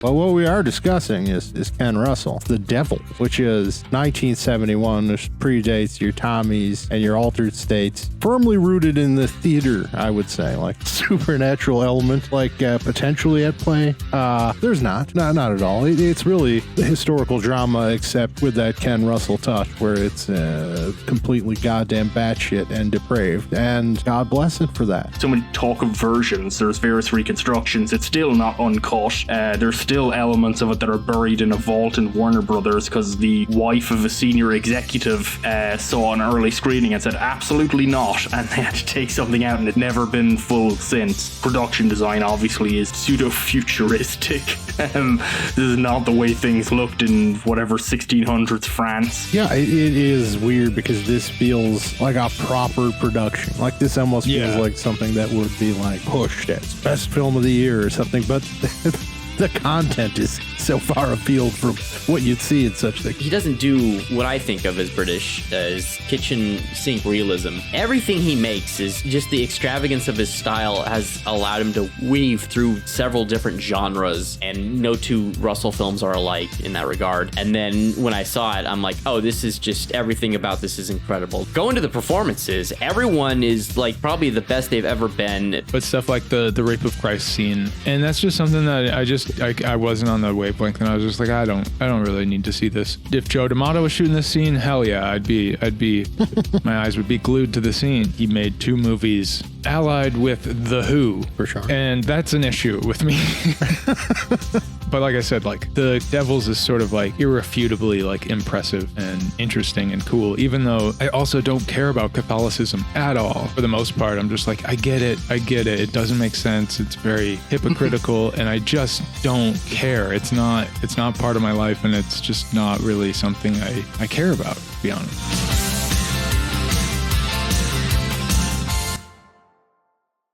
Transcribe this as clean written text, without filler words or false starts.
But what we are discussing is Ken Russell, The Devil, which is 1971, which predates your Tommies and your Altered States, firmly rooted in the theater, I would say, like supernatural element, like potentially at play. There's not at all. It's really the historical drama, except with that Ken Russell touch, where it's completely goddamn batshit and depraved, and God bless it for that. So when talk of versions, there's various reconstructions. It's still not uncut. There's still elements of it that are buried in a vault in Warner Brothers because the wife of a senior executive saw an early screening and said absolutely not, and they had to take something out, and it's never been full since. Production design obviously is pseudo-futuristic. This is not the way things looked in whatever 1600s France. Yeah, it is weird because this feels like a proper production. Like this almost feels like something that would be like pushed as best film of the year or something, but the content is so far afield from what you'd see in such things. He doesn't do what I think of as British, as kitchen sink realism. Everything he makes is just the extravagance of his style has allowed him to weave through several different genres, and no two Russell films are alike in that regard. And then when I saw it, I'm like, oh, this is just, everything about this is incredible. Go into the performances. Everyone is like probably the best they've ever been. But stuff like the Rape of Christ scene, and that's just something that I wasn't on the wavelength, and I was just like, I don't really need to see this. If Joe D'Amato was shooting this scene, hell yeah, I'd be my eyes would be glued to the scene. He made 2 movies allied with The Who, for sure, and that's an issue with me. But like I said, like The Devils is sort of like irrefutably like impressive and interesting and cool, even though I also don't care about Catholicism at all. For the most part, I'm just like, I get it. It doesn't make sense. It's very hypocritical, and I just don't care. It's not part of my life, and it's just not really something I care about, to be honest.